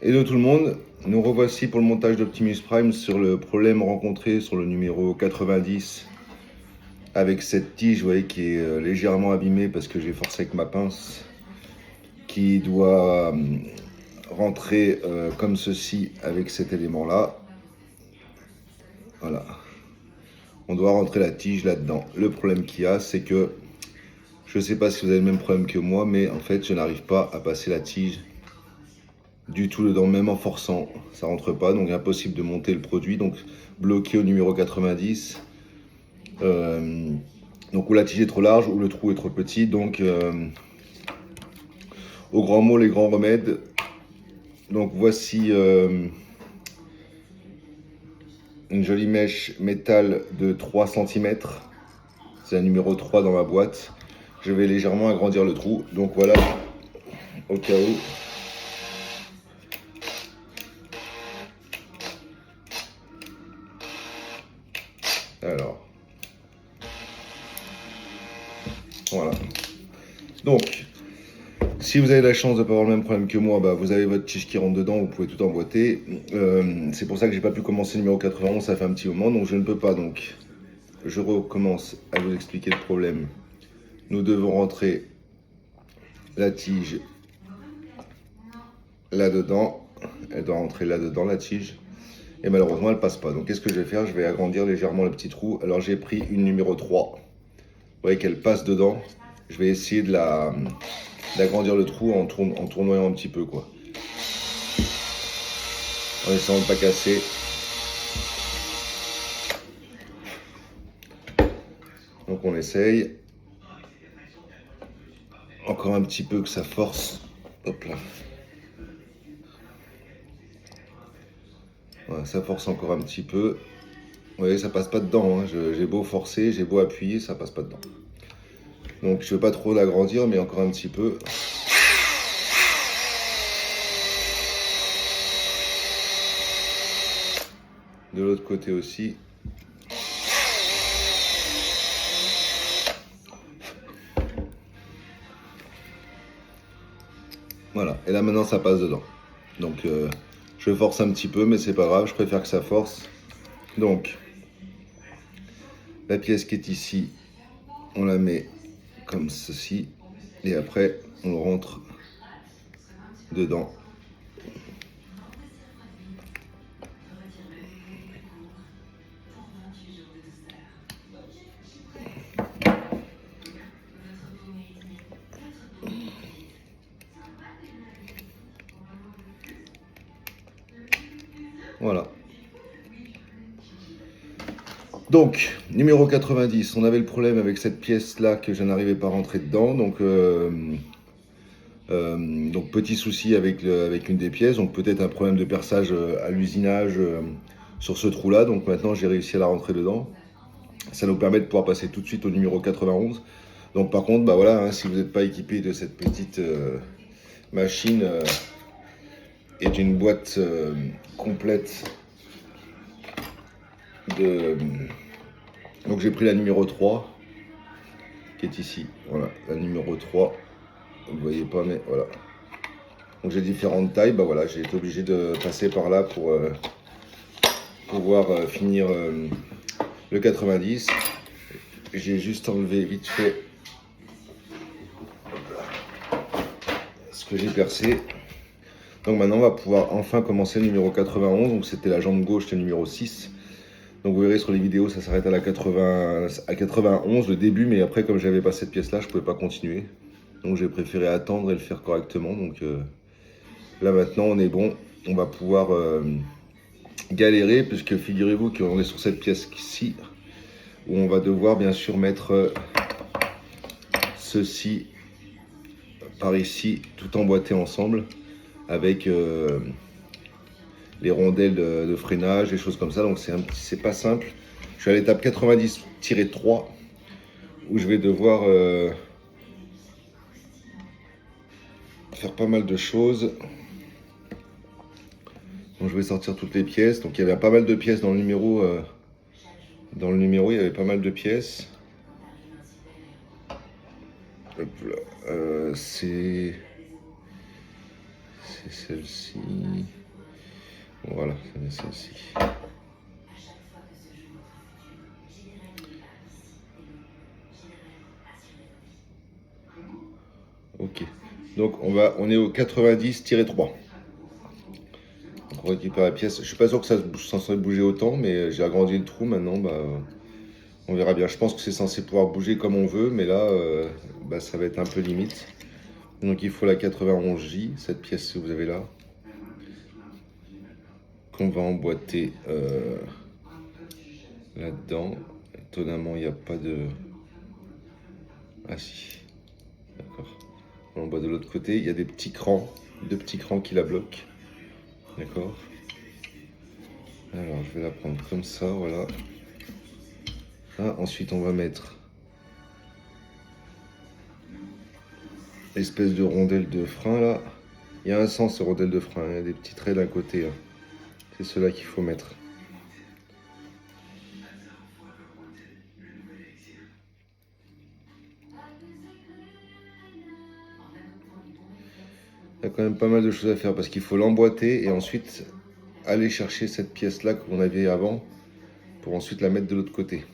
Hello tout le monde, nous revoici pour le montage d'Optimus Prime sur le problème rencontré sur le numéro 90 avec cette tige, vous voyez, qui est légèrement abîmée parce que j'ai forcé avec ma pince, qui doit rentrer comme ceci avec cet élément là. Voilà, on doit rentrer la tige là-dedans. Le problème qu'il y a, c'est que je ne sais pas si vous avez le même problème que moi, mais en fait je n'arrive pas à passer la tige du tout dedans, même en forçant, ça rentre pas, donc impossible de monter le produit, donc bloqué au numéro 90. Donc ou la tige est trop large ou le trou est trop petit, donc au grand mot les grands remèdes. Donc voici une jolie mèche métal de 3 cm, c'est un numéro 3 dans ma boîte. Je vais légèrement agrandir le trou, donc voilà, au cas où. Alors, voilà. Donc, si vous avez la chance de ne pas avoir le même problème que moi, bah vous avez votre tige qui rentre dedans, vous pouvez tout emboîter. C'est pour ça que j'ai pas pu commencer le numéro 91, ça fait un petit moment, donc je ne peux pas. Donc, je recommence à vous expliquer le problème. Nous devons rentrer la tige là-dedans. Elle doit rentrer là-dedans, la tige. Et malheureusement, elle passe pas. Donc, qu'est-ce que je vais faire? Je vais agrandir légèrement le petit trou. Alors, j'ai pris une numéro 3. Vous voyez qu'elle passe dedans. Je vais essayer d'agrandir le trou en tournoyant un petit peu, quoi. En essayant de ne pas casser. Donc, on essaye. Encore un petit peu que ça force. Hop là. Voilà, ça force encore un petit peu. Vous voyez, ça passe pas dedans. Hein. J'ai beau forcer, j'ai beau appuyer, ça passe pas dedans. Donc je veux pas trop l'agrandir, mais encore un petit peu. De l'autre côté aussi. Voilà, et là maintenant ça passe dedans. Donc je force un petit peu, mais c'est pas grave, je préfère que ça force. Donc, la pièce qui est ici, on la met comme ceci, et après on rentre dedans. Voilà. Donc, numéro 90, on avait le problème avec cette pièce-là que je n'arrivais pas à rentrer dedans. Donc petit souci avec une des pièces. Donc peut-être un problème de perçage à l'usinage sur ce trou-là. Donc maintenant, j'ai réussi à la rentrer dedans. Ça nous permet de pouvoir passer tout de suite au numéro 91. Donc par contre, bah voilà, hein, si vous n'êtes pas équipé de cette petite machine et d'une boîte complète de... Donc j'ai pris la numéro 3 qui est ici. Voilà, la numéro 3. Vous ne voyez pas, mais voilà. Donc j'ai différentes tailles. Bah voilà, j'ai été obligé de passer par là pour pouvoir finir le 90. J'ai juste enlevé vite fait ce que j'ai percé. Donc maintenant on va pouvoir enfin commencer le numéro 91. Donc c'était la jambe gauche, c'était le numéro 6. Donc vous verrez sur les vidéos, ça s'arrête à 91 le début, mais après comme j'avais pas cette pièce là, je pouvais pas continuer. Donc j'ai préféré attendre et le faire correctement. Donc là maintenant on est bon, on va pouvoir galérer, puisque figurez-vous qu'on est sur cette pièce-ci, où on va devoir bien sûr mettre ceci par ici, tout emboîté ensemble, avec les rondelles de freinage, des choses comme ça. Donc c'est pas simple. Je suis à l'étape 90-3, où je vais devoir faire pas mal de choses. Donc je vais sortir toutes les pièces. Donc il y avait pas mal de pièces dans le numéro. Dans le numéro, il y avait pas mal de pièces. C'est c'est celle-ci. Voilà, c'est celle-ci. Ok, donc on est au 90-3. On récupère la pièce. Je suis pas sûr que ça censé bouger autant, mais j'ai agrandi le trou maintenant. Bah, on verra bien. Je pense que c'est censé pouvoir bouger comme on veut, mais là, bah, ça va être un peu limite. Donc il faut la 91J, cette pièce que vous avez là, qu'on va emboîter là-dedans. Étonnamment, il n'y a pas de... Ah si, d'accord. On l'emboîte de l'autre côté. Il y a des petits crans, deux petits crans qui la bloquent. D'accord. Alors, je vais la prendre comme ça, voilà. Ah, ensuite, on va mettre l'espèce de rondelle de frein, là. Il y a un sens, ce rondelle de frein. Il y a des petits traits d'un côté, là. C'est cela qu'il faut mettre. Il y a quand même pas mal de choses à faire parce qu'il faut l'emboîter et ensuite aller chercher cette pièce-là qu'on avait avant pour ensuite la mettre de l'autre côté.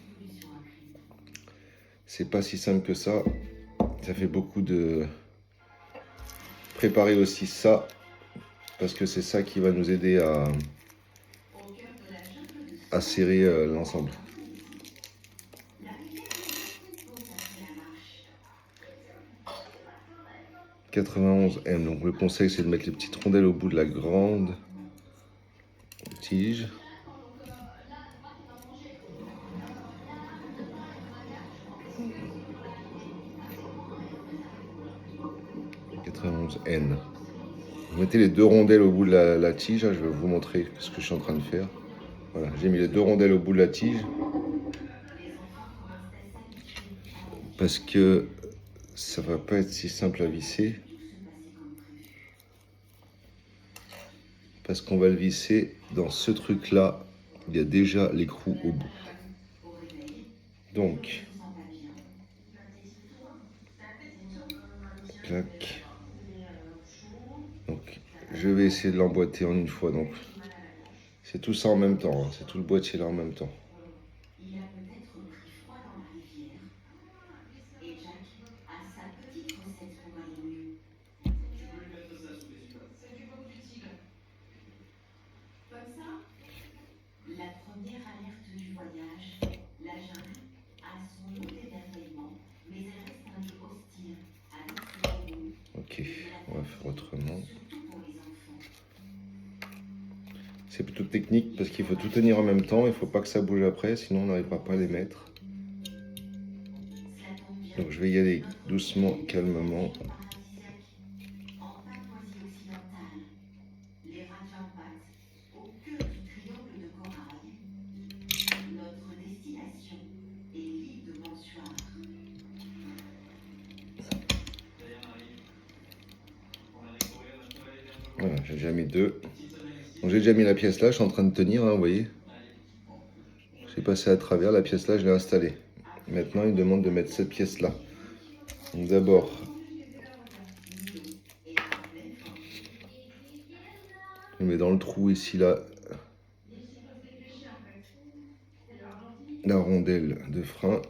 C'est pas si simple que ça. Ça fait beaucoup de... Préparer aussi ça parce que c'est ça qui va nous aider à serrer l'ensemble. 91M, donc le conseil c'est de mettre les petites rondelles au bout de la grande tige. N. Vous mettez les deux rondelles au bout de la tige, je vais vous montrer ce que je suis en train de faire. Voilà, j'ai mis les deux rondelles au bout de la tige parce que ça va pas être si simple à visser. Parce qu'on va le visser dans ce truc-là, il y a déjà l'écrou au bout. Donc, clac. Donc, je vais essayer de l'emboîter en une fois. Donc, c'est tout ça en même temps, hein. C'est tout le boîtier là en même temps. Ok, on va faire autrement. C'est plutôt technique parce qu'il faut tout tenir en même temps, il ne faut pas que ça bouge après, sinon on n'arrivera pas à les mettre. Donc je vais y aller doucement, calmement. Voilà, j'ai déjà mis deux. Donc j'ai déjà mis la pièce là, je suis en train de tenir, hein, vous voyez. J'ai passé à travers, la pièce là, je l'ai installée. Maintenant, il demande de mettre cette pièce là. Donc d'abord, je mets dans le trou ici là la rondelle de frein.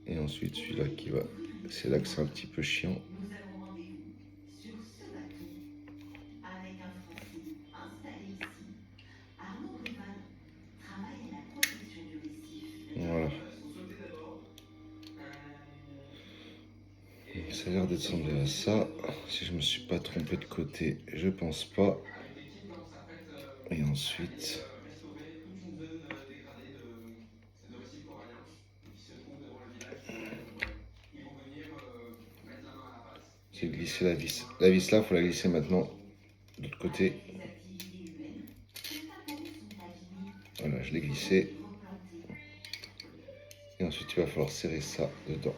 Et ensuite celui-là qui va, c'est là que c'est un petit peu chiant. Voilà. Ça a l'air d'être semblé à ça. Si je me suis pas trompé de côté, je pense pas. Et ensuite, j'ai glissé la vis. La vis là, faut la glisser maintenant de l'autre côté. Voilà, je l'ai glissé. Et ensuite, il va falloir serrer ça dedans.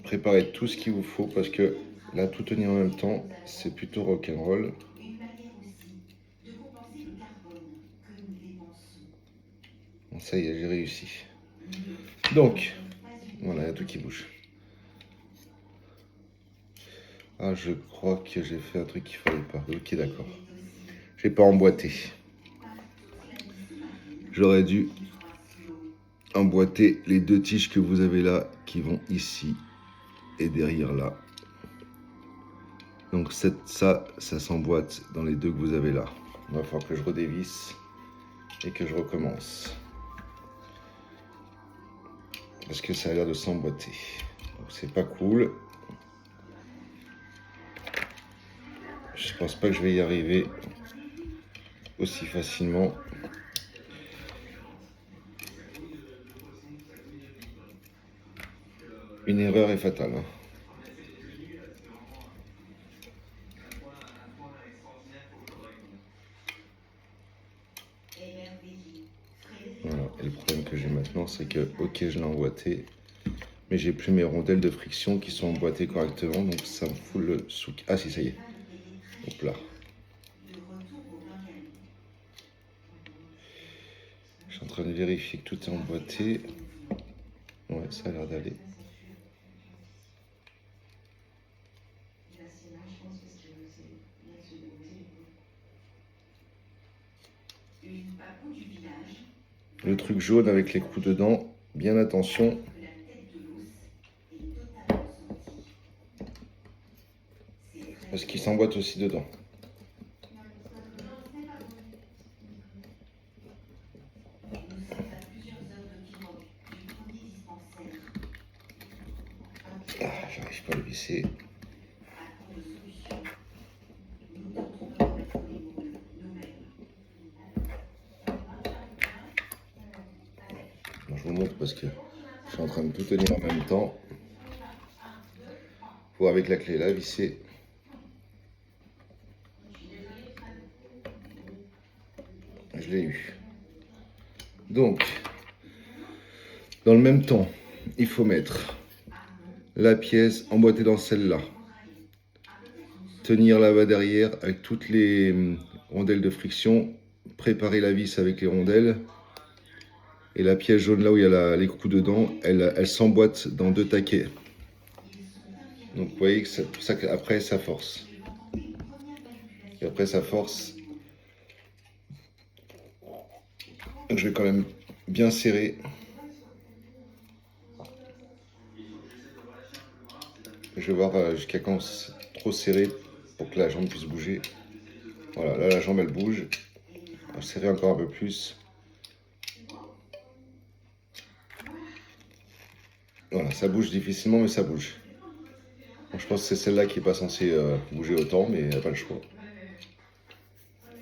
Préparez tout ce qu'il vous faut parce que Là, tout tenir en même temps, c'est plutôt rock'n'roll. Bon, ça y est, j'ai réussi. Donc, voilà, il y a tout qui bouge. Ah, je crois que j'ai fait un truc qu'il fallait pas. Ok, d'accord. J'ai pas emboîté. J'aurais dû emboîter les deux tiges que vous avez là, qui vont ici et derrière là. Donc ça s'emboîte dans les deux que vous avez là. Il va falloir que je redévisse et que je recommence. Parce que ça a l'air de s'emboîter. Donc c'est pas cool. Je pense pas que je vais y arriver aussi facilement. Une erreur est fatale. Hein. Voilà. Et le problème que j'ai maintenant, c'est que, ok, je l'ai emboîté, mais j'ai plus mes rondelles de friction qui sont emboîtées correctement, donc ça me fout le souk. Ah si, ça y est. Hop là. Je suis en train de vérifier que tout est emboîté. Ouais, ça a l'air d'aller. Le truc jaune avec les coups dedans, bien attention. Parce qu'il s'emboîte aussi dedans. Ah, j'arrive pas à le visser. Bon, je vous montre parce que je suis en train de tout tenir en même temps. Faut avec la clé là visser. Je l'ai eu. Donc, dans le même temps, il faut mettre la pièce emboîtée dans celle-là. Tenir là-bas derrière avec toutes les rondelles de friction. Préparer la vis avec les rondelles. Et la pièce jaune là où il y a les coups dedans, elle s'emboîte dans deux taquets. Donc vous voyez que c'est pour ça qu'après ça force. Et après ça force. Donc je vais quand même bien serrer. Je vais voir jusqu'à quand c'est trop serré pour que la jambe puisse bouger. Voilà, là la jambe elle bouge. On va serrer encore un peu plus. Voilà, ça bouge difficilement mais ça bouge. Bon, je pense que c'est celle-là qui n'est pas censée bouger autant, mais il n'y a pas le choix.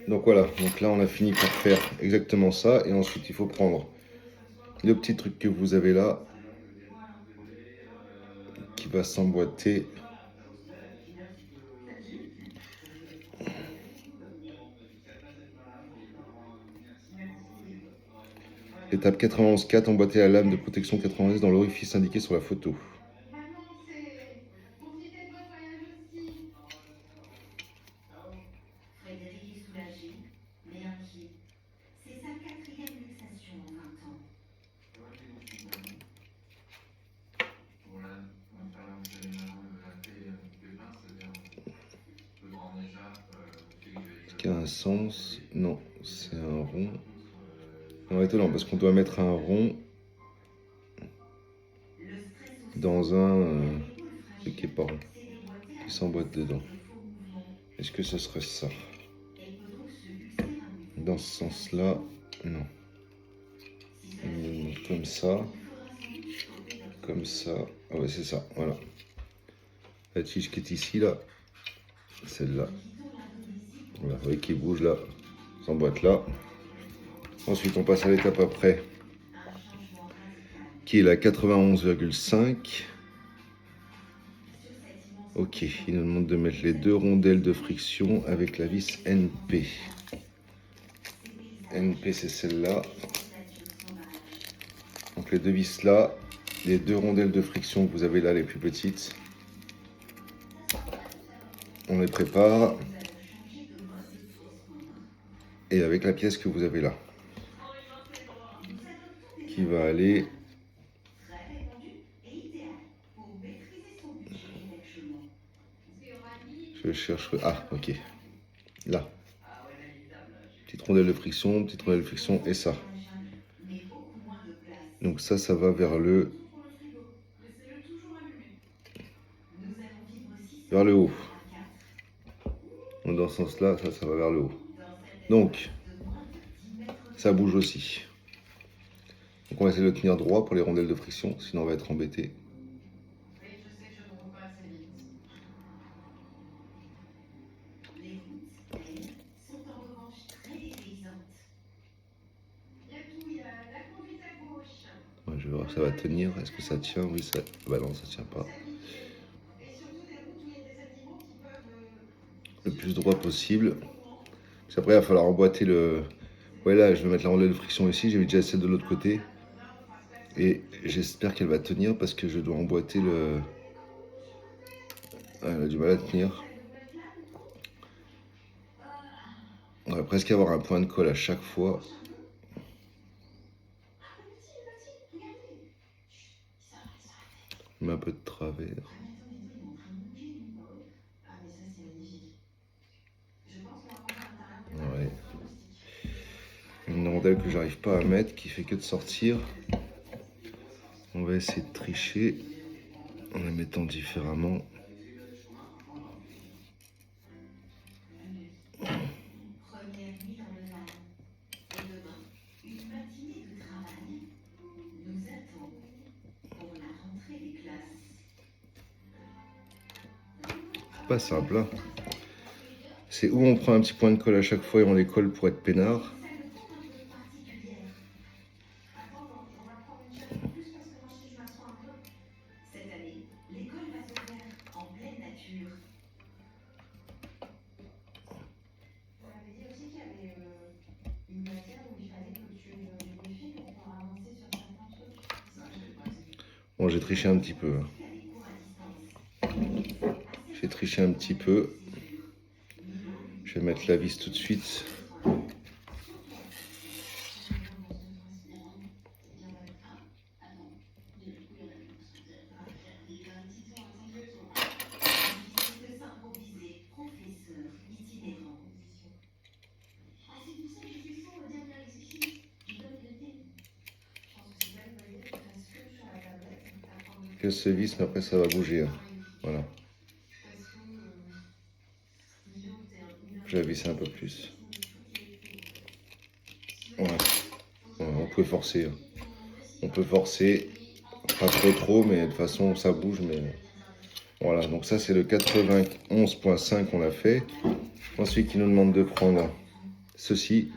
Donc voilà, donc là on a fini par faire exactement ça. Et ensuite il faut prendre le petit truc que vous avez là, qui va s'emboîter. Étape 91.4, emboîter la lame de protection 90 dans l'orifice indiqué sur la photo. Qui a un sens? Non, c'est un rond. Non, étonnant, parce qu'on doit mettre un rond dans un truc qui est pas rond, qui s'emboîte dedans. Est-ce que ce serait ça? Dans ce sens-là, non. Comme ça. Comme ça. Ah ouais, c'est ça, voilà. La tige qui est ici, là, celle-là. Voilà, vous voyez qui bouge là, s'emboîte là. Ensuite, on passe à l'étape après, qui est la 91,5. Ok, il nous demande de mettre les deux rondelles de friction avec la vis NP. NP, c'est celle-là. Donc les deux vis là, les deux rondelles de friction que vous avez là, les plus petites. on les prépare. Et avec la pièce que vous avez là, qui va aller je cherche, ah ok, là, petite rondelle de friction, et ça. Donc ça va vers le haut. Donc dans ce sens-là, ça va vers le haut. Donc, ça bouge aussi. Donc on va essayer de le tenir droit pour les rondelles de friction, sinon on va être embêté. Ouais, je vais voir si ça va tenir. Est-ce que ça tient? Oui, ça... Bah non, ça tient pas. Le plus droit possible. Parce qu'après, il va falloir emboîter le... Ouais, là, je vais mettre la rondelle de friction ici. J'ai déjà celle de l'autre côté. Et j'espère qu'elle va tenir parce que je dois emboîter le... Elle a du mal à tenir. On va presque avoir un point de colle à chaque fois. Je mets un peu de travers. Ouais. Une rondelle que j'arrive pas à mettre, qui fait que de sortir. On va essayer de tricher en la mettant différemment. Pas simple, hein. C'est où on prend un petit point de colle à chaque fois et on les colle pour être peinard. Bon, j'ai triché un petit peu. J'ai triché un petit peu. Je vais mettre la vis tout de suite. Que ce vis, mais après ça va bouger. Hein. Voilà. Je vais visser un peu plus. Ouais. Ouais, on peut forcer. Hein. On peut forcer. Pas trop, mais de toute façon ça bouge. Mais voilà, donc ça c'est le 91.5 qu'on a fait. Ensuite, il nous demande de prendre ceci.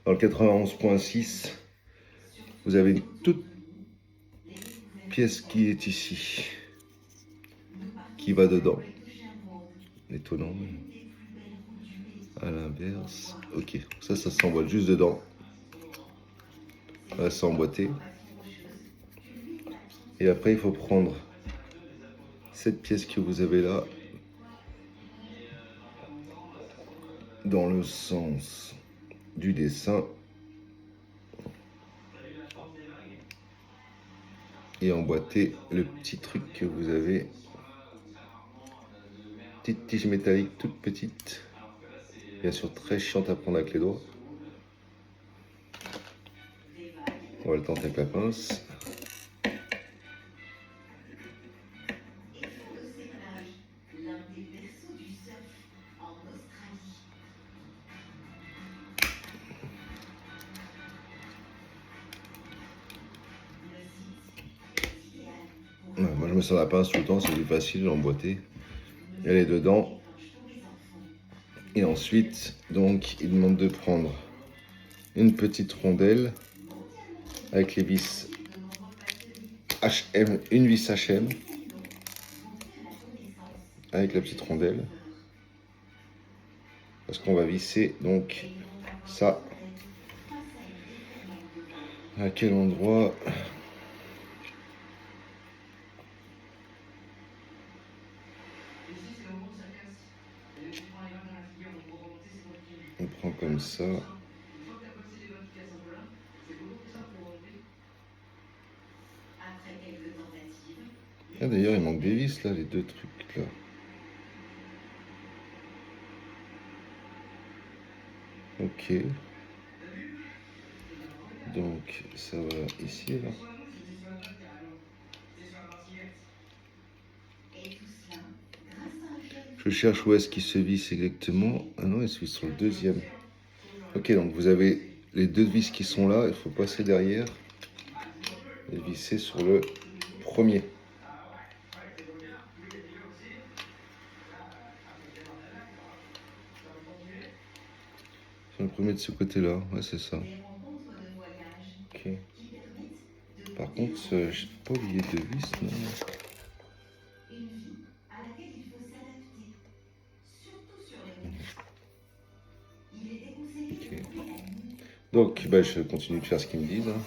Dans le 91.6, vous avez une toute pièce qui est ici, qui va dedans. Étonnant, mais à l'inverse. Ok, ça s'emboîte juste dedans. Là, c'est emboîté. Et après, il faut prendre cette pièce que vous avez là, dans le sens du dessin, et emboîter le petit truc que vous avez. Petite tige métallique toute petite, bien sûr très chiante à prendre avec les doigts. On va le tenter avec la pince. Ouais, moi je me sers la pince tout le temps, c'est plus facile, l'emboîter. Elle est dedans. Et ensuite, donc, il demande de prendre une petite rondelle avec les vis HM, une vis HM avec la petite rondelle. Parce qu'on va visser donc ça. À quel endroit? On prend comme ça. Ah, d'ailleurs, il manque des vis là, les deux trucs là. Ok. Donc ça va ici là. Je cherche où est-ce qu'il se visse exactement. Ah non, il se visse sur le deuxième. Ok, donc vous avez les deux vis qui sont là. Il faut passer derrière et visser sur le premier. Sur le premier de ce côté-là. Ouais, c'est ça. Ok. Par contre, j'ai pas oublié de vis, non? Une vie à laquelle il faut s'adapter, surtout sur les routes. Il est déconseillé de couper la nuit. Donc, bah, je continue de faire ce qu'ils me disent. Hein.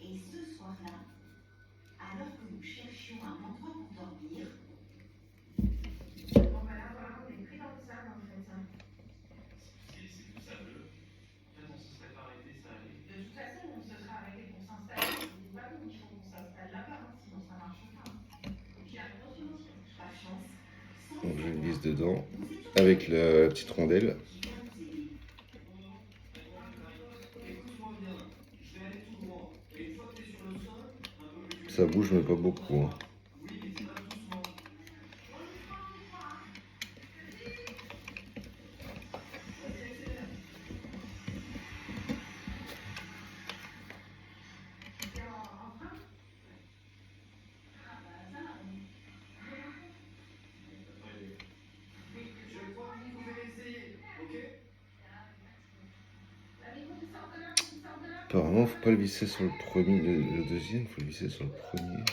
Et ce soir-là, alors que nous cherchions un endroit pour dormir, Bon, bah là, voilà, on est pris dans le sable en fait. C'est tout sableux. En fait, on se serait pas arrêté, ça allait. De toute façon, on se serait arrêté pour s'installer. C'est pas nous, il faut qu'on s'installe là-bas, hein, sinon ça marche pas. Donc il y a attention aussi. par chance, sans Donc, le je savoir, visse dedans nous étions avec la petite rondelle. qui vient nous aider. Écoute-moi bien, je vais aller tout droit. Et une fois que t'es sur le sol, un peu plus. Ça bouge, mais pas beaucoup. Hein. Oui, mais ça va doucement. C'est en frein. Ah bah ça, Je crois que vous pouvez essayer, ok? allez, faut qu'il sorte de là, faut qu'il sorte de là. Apparemment, faut pas le visser sur le premier, le deuxième, faut le visser sur le premier.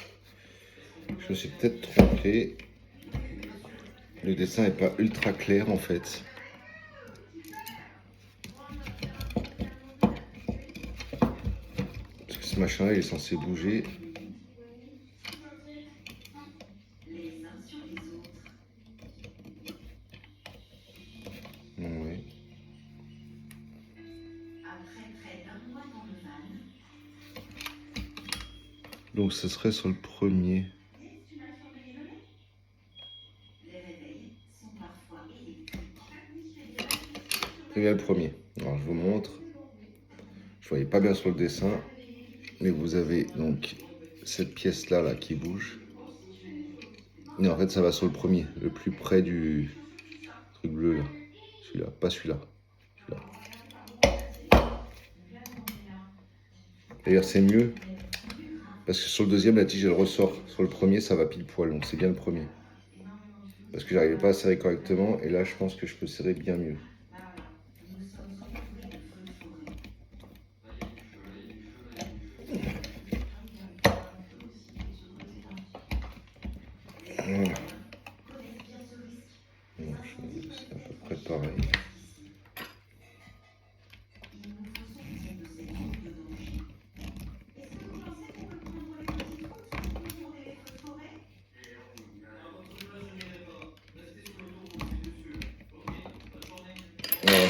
Je me suis peut-être trompé. Le dessin est pas ultra clair en fait. Parce que ce machin-là, il est censé bouger. Les uns sur les autres. Ouais. Après près d'un mois dans le van, Donc, ce serait sur le premier. tu m'as surveillé le nez. Les réveils sont parfois électriques. C'est bien le premier. Alors, je vous montre. Je voyais pas bien sur le dessin. Mais vous avez donc cette pièce-là là, qui bouge. Et en fait, ça va sur le premier, le plus près du truc bleu là. Celui-là, pas celui-là. D'ailleurs, c'est mieux. Parce que sur le deuxième, la tige, elle ressort. Sur le premier, ça va pile poil. Donc, c'est bien le premier. Parce que j'arrivais pas à serrer correctement. Et là, je pense que je peux serrer bien mieux. Nous sommes entourés de feux de forêt. Voilà. Connaissent bien ce risque. Donc, c'est à peu près pareil. Il nous faut sortir de cette zone de danger. Est-ce que vous pensez qu'on peut prendre les petites routes pour contourner les feux de forêt? Voilà.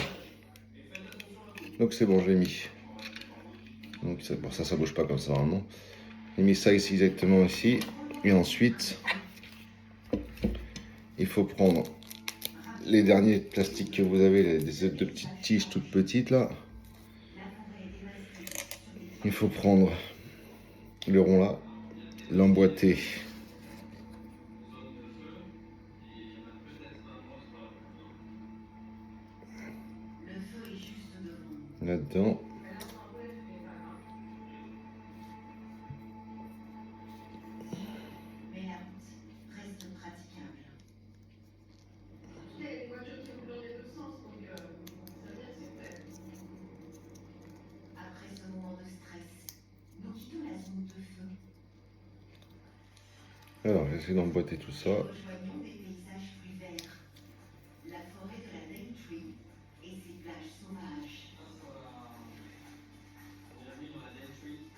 Donc, c'est bon, je l'ai mis. Donc, bon, ça bouge pas comme ça normalement. J'ai mis ça ici, exactement ici. Et ensuite, il faut prendre les derniers plastiques que vous avez, des deux petites tiges toutes petites là. Il faut prendre le rond là, l'emboîter Le feu est juste devant nous. là-dedans. Mais la route reste praticable. Les voitures circulent dans les deux sens, donc ça vient de se faire. Après ce moment de stress, nous quittons la zone de feu. Alors, j'essaie d'emboîter tout ça. Rejoignons des paysages plus verts. La forêt de la Daintree et ses plages sauvages. Bienvenue dans la Daintree.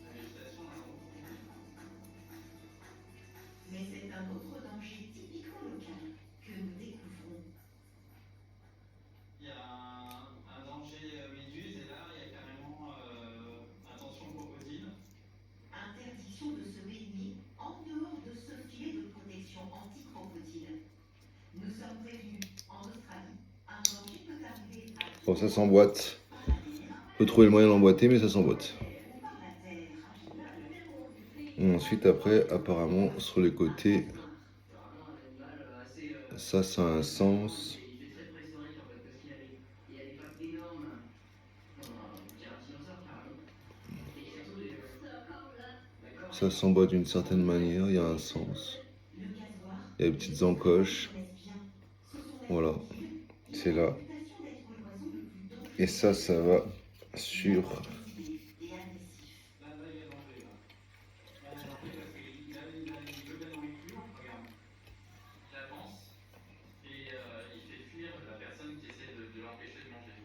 La végétation là-haut. Mais c'est un autre danger typiquement local que nous découvrons. Bon, ça s'emboîte. On peut trouver le moyen d'emboîter, mais ça s'emboîte. Ensuite, après, apparemment, sur les côtés, ça a un sens. Ça s'emboîte d'une certaine manière, il y a un sens. Il y a des petites encoches. Voilà, c'est là. Et ça va sur... Là, il y a danger, là. Là, il y a danger parce qu'il a une gueule de nourriture, regarde. Il avance et il fait fuir la personne qui essaie de l'empêcher de manger.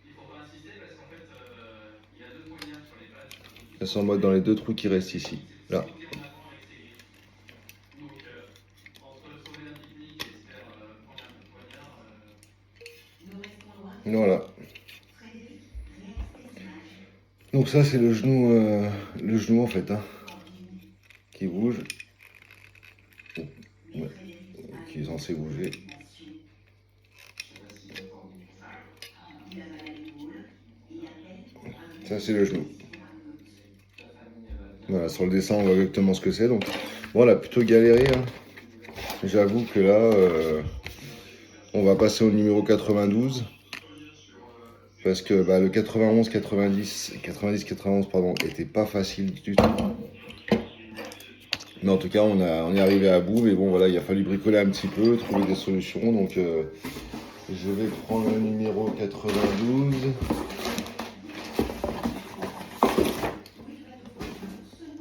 Il faut pas insister parce qu'en fait, il a deux poignards sur les pattes. Ça s'emboîte dans les deux trous qui restent ici. Là. Donc, entre sauver un pique-nique et se faire prendre un coup de poignard, Voilà. Donc ça c'est le genou en fait, hein, qui bouge, ouais, qui est censé bouger. Ça c'est le genou. Voilà, sur le dessin on voit exactement ce que c'est. Donc voilà, plutôt galéré, hein. J'avoue que là, on va passer au numéro 92. Parce que le 91, 90, 90, 91, pardon, était pas facile du tout. Mais en tout cas, on est arrivé à bout. Mais bon, voilà, il a fallu bricoler un petit peu, trouver des solutions. Donc, je vais prendre le numéro 92.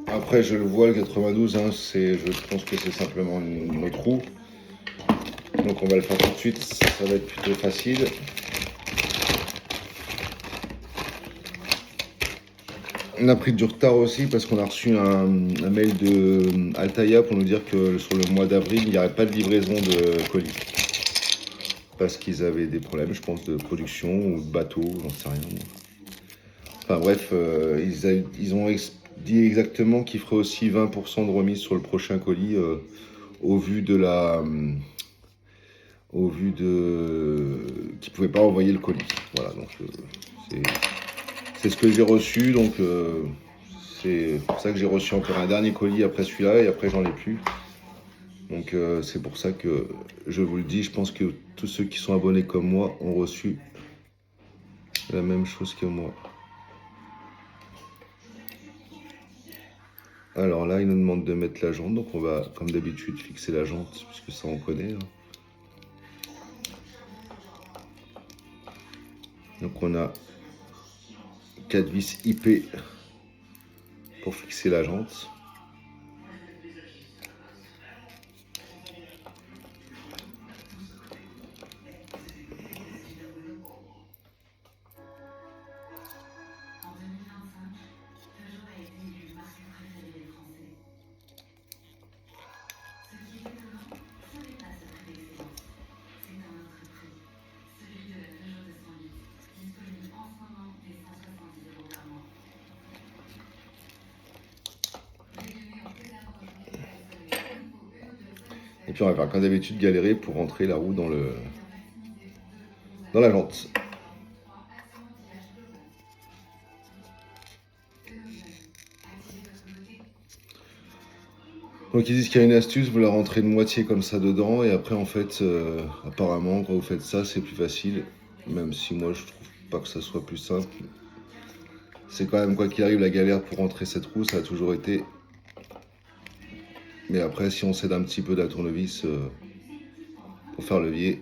Après, je le vois, le 92, hein, je pense que c'est simplement une autre roue. Donc, on va le faire tout de suite. Ça va être plutôt facile. On a pris du retard aussi parce qu'on a reçu un mail de Altaïa pour nous dire que sur le mois d'avril, il n'y aurait pas de livraison de colis. Parce qu'ils avaient des problèmes, je pense, de production ou de bateau, j'en sais rien. Enfin bref, ils ont dit exactement qu'ils feraient aussi 20% de remise sur le prochain colis au vu de qu'ils ne pouvaient pas envoyer le colis. Voilà, donc c'est ce que j'ai reçu, donc c'est pour ça que j'ai reçu encore un dernier colis après celui-là et après j'en ai plus. Donc c'est pour ça que je vous le dis, je pense que tous ceux qui sont abonnés comme moi ont reçu la même chose que moi. Alors là, il nous demande de mettre la jante, donc on va comme d'habitude fixer la jante, puisque ça on connaît. Hein. Donc on a 4 vis IP pour fixer la jante. Et puis on va faire comme d'habitude galérer pour rentrer la roue dans la jante. Donc ils disent qu'il y a une astuce, vous la rentrez de moitié comme ça dedans et après en fait apparemment quand vous faites ça c'est plus facile, même si moi je trouve pas que ça soit plus simple. C'est quand même quoi qu'il arrive la galère pour rentrer cette roue, ça a toujours été. Mais après si on cède un petit peu de la tournevis pour faire levier.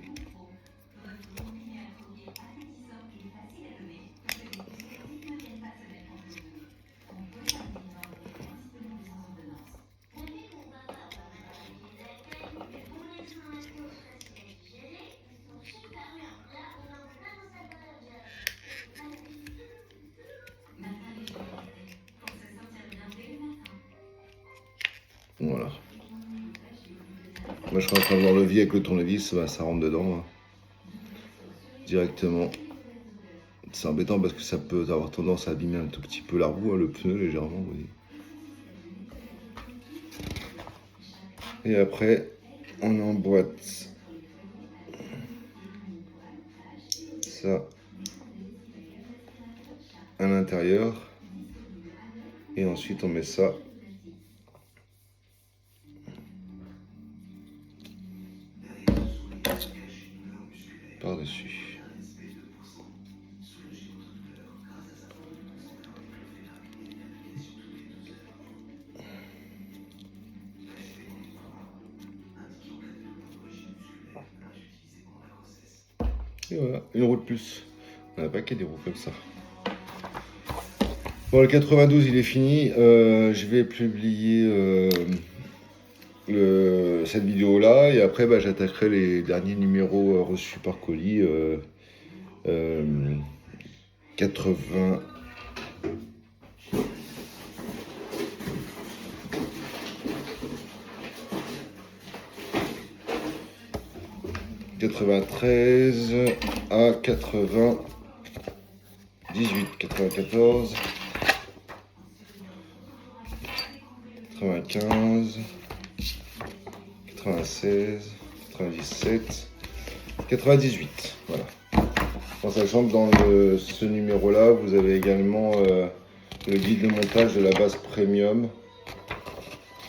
Voilà. Moi je suis en train de voir le levier avec le tournevis, ça rentre dedans hein. Directement. C'est embêtant parce que ça peut avoir tendance à abîmer un tout petit peu la roue, hein, le pneu légèrement. Vous voyez. Et après on emboîte ça à l'intérieur. Et ensuite on met ça par-dessus. Et voilà, une roue de plus. On a pas qu'à des roues comme ça. Bon, le 92 il est fini. Je vais publier cette vidéo là et après bah, j'attaquerai les derniers numéros reçus par colis. 80. « 93 à 98, 94, 95, 96, 97, 98, voilà. En sachant que dans ce numéro-là, vous avez également le guide de montage de la base premium,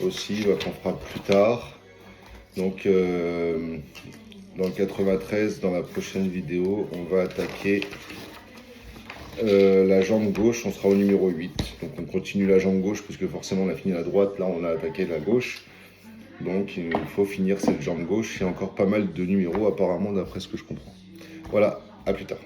aussi, qu'on fera plus tard. Donc, dans le 93, dans la prochaine vidéo, on va attaquer la jambe gauche, on sera au numéro 8. Donc on continue la jambe gauche, puisque forcément on a fini la droite, là on a attaqué la gauche. Donc il faut finir cette jambe gauche, il y a encore pas mal de numéros apparemment d'après ce que je comprends. Voilà, à plus tard.